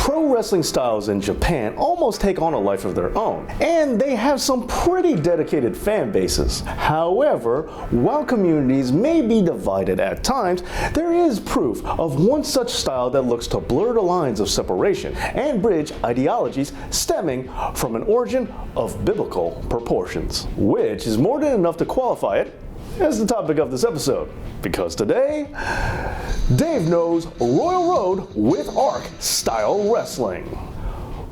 Pro wrestling styles in Japan almost take on a life of their own, and they have some pretty dedicated fan bases. However, while communities may be divided at times, there is proof of one such style that looks to blur the lines of separation and bridge ideologies stemming from an origin of biblical proportions, which is more than enough to qualify it as the topic of this episode, because today, Dave knows Royal Road with Ark Style Wrestling.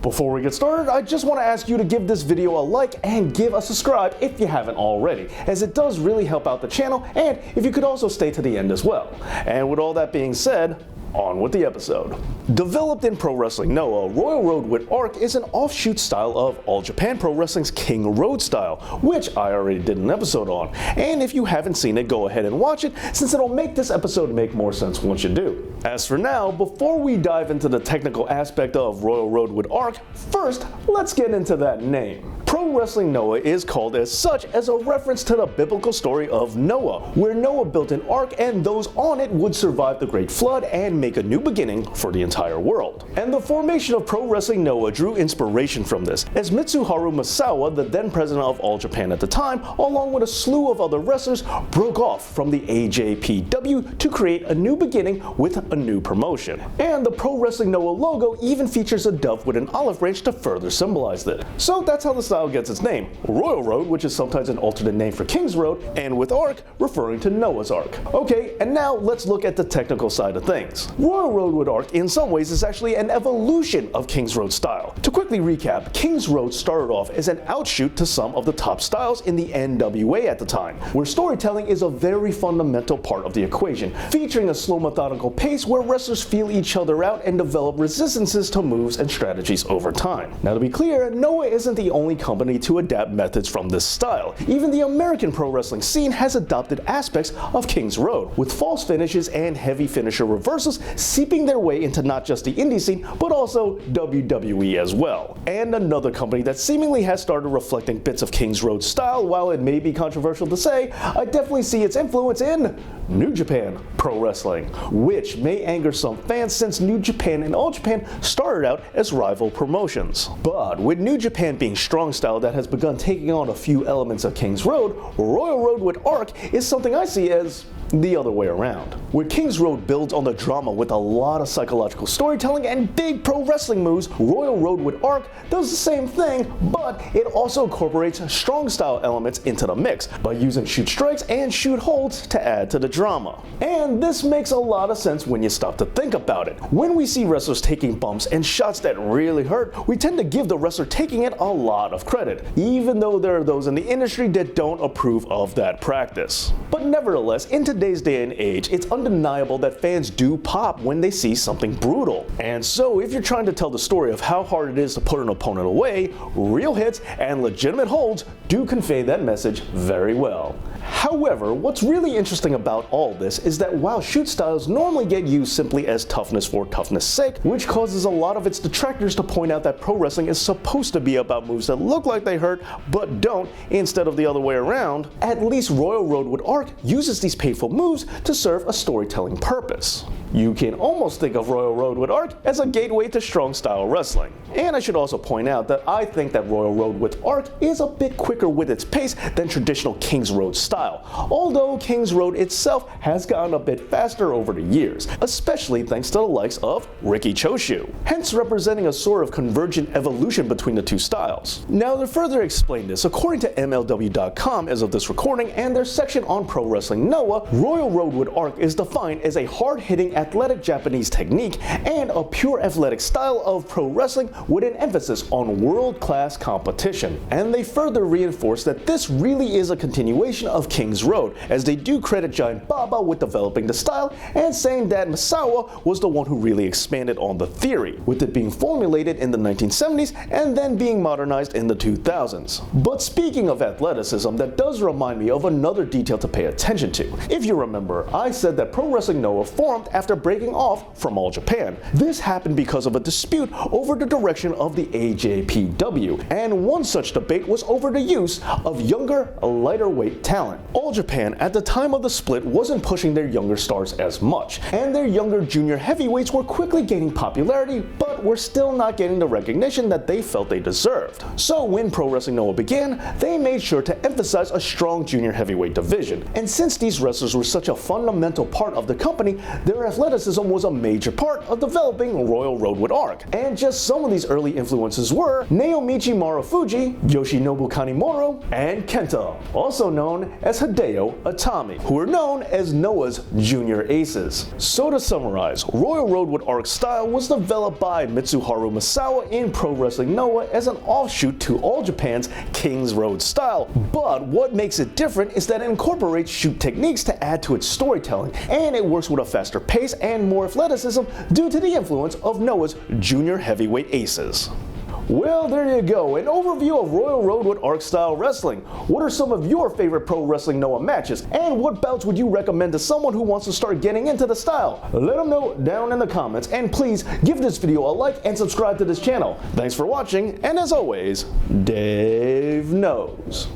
Before we get started, I just want to ask you to give this video a like and give a subscribe if you haven't already, as it does really help out the channel, and if you could also stay to the end as well. And with all that being said, on with the episode. Developed in Pro Wrestling Noah, Royal Road with Ark is an offshoot style of All Japan Pro Wrestling's King Road style, which I already did an episode on. And if you haven't seen it, go ahead and watch it, since it'll make this episode make more sense once you do. As for now, before we dive into the technical aspect of Royal Road with Ark, first, let's get into that name. Pro Wrestling Noah is called as such as a reference to the biblical story of Noah, where Noah built an ark and those on it would survive the Great Flood and make a new beginning for the entire world. And the formation of Pro Wrestling Noah drew inspiration from this, as Mitsuharu Misawa, the then president of All Japan at the time, along with a slew of other wrestlers, broke off from the AJPW to create a new beginning with a new promotion. And the Pro Wrestling Noah logo even features a dove with an olive branch to further symbolize this. So that's how the style gets its name. Royal Road, which is sometimes an alternate name for King's Road, and with Ark, referring to Noah's Ark. Okay, and now let's look at the technical side of things. Royal Road with Ark in some ways is actually an evolution of King's Road style. To quickly recap, King's Road started off as an outshoot to some of the top styles in the NWA at the time, where storytelling is a very fundamental part of the equation, featuring a slow methodical pace where wrestlers feel each other out and develop resistances to moves and strategies over time. Now to be clear, Noah isn't the only company to adapt methods from this style. Even the American pro wrestling scene has adopted aspects of King's Road, with false finishes and heavy finisher reversals seeping their way into not just the indie scene, but also WWE as well. And another company that seemingly has started reflecting bits of King's Road style, while it may be controversial to say, I definitely see its influence in New Japan Pro Wrestling, which may anger some fans since New Japan and All Japan started out as rival promotions. But with New Japan being strong style that has begun taking on a few elements of King's Road, Royal Road with Ark is something I see as the other way around, where King's Road builds on the drama with a lot of psychological storytelling and big pro wrestling moves. Royal Road with Ark does the same thing, but it also incorporates strong style elements into the mix by using shoot strikes and shoot holds to add to the drama. And this makes a lot of sense when you stop to think about it. When we see wrestlers taking bumps and shots that really hurt, we tend to give the wrestler taking it a lot of credit, even though there are those in the industry that don't approve of that practice. But nevertheless, in today's day and age, it's undeniable that fans do pop when they see something brutal. And so if you're trying to tell the story of how hard it is to put an opponent away, real hits and legitimate holds do convey that message very well. However, what's really interesting about all this is that while shoot styles normally get used simply as toughness for toughness' sake, which causes a lot of its detractors to point out that pro wrestling is supposed to be about moves that look like they hurt but don't, instead of the other way around, at least Royal Road with Ark uses these painful moves to serve a storytelling purpose. You can almost think of Royal Road with Ark as a gateway to strong style wrestling. And I should also point out that I think that Royal Road with Ark is a bit quicker with its pace than traditional King's Road style, although King's Road itself has gotten a bit faster over the years, especially thanks to the likes of Riki Choshu, hence representing a sort of convergent evolution between the two styles. Now to further explain this, according to MLW.com as of this recording and their section on Pro Wrestling Noah, Royal Road with Ark is defined as a hard-hitting athletic Japanese technique and a pure athletic style of pro wrestling with an emphasis on world-class competition. And they further reinforce that this really is a continuation of King's Road, as they do credit Giant Baba with developing the style and saying that Misawa was the one who really expanded on the theory, with it being formulated in the 1970s and then being modernized in the 2000s. But speaking of athleticism, that does remind me of another detail to pay attention to. If you remember, I said that Pro Wrestling Noah formed after after breaking off from All Japan. This happened because of a dispute over the direction of the AJPW, and one such debate was over the use of younger, lighter weight talent. All Japan at the time of the split wasn't pushing their younger stars as much, and their younger junior heavyweights were quickly gaining popularity, but were still not getting the recognition that they felt they deserved. So when Pro Wrestling Noah began, they made sure to emphasize a strong junior heavyweight division. And since these wrestlers were such a fundamental part of the company, their athleticism was a major part of developing Royal Road with Ark. And just some of these early influences were Naomichi Marufuji, Yoshinobu Kanemaru, and Kenta, also known as Hideo Itami, who were known as Noah's junior aces. So to summarize, Royal Road with Ark style was developed by Mitsuharu Misawa in Pro Wrestling Noah as an offshoot to All Japan's King's Road style. But what makes it different is that it incorporates shoot techniques to add to its storytelling, and it works with a faster pace and more athleticism due to the influence of Noah's junior heavyweight aces. Well, there you go, an overview of Royal Road with Ark Style Wrestling. What are some of your favorite Pro Wrestling Noah matches, and what bouts would you recommend to someone who wants to start getting into the style? Let them know down in the comments, and please give this video a like and subscribe to this channel. Thanks for watching, and as always, Dave knows.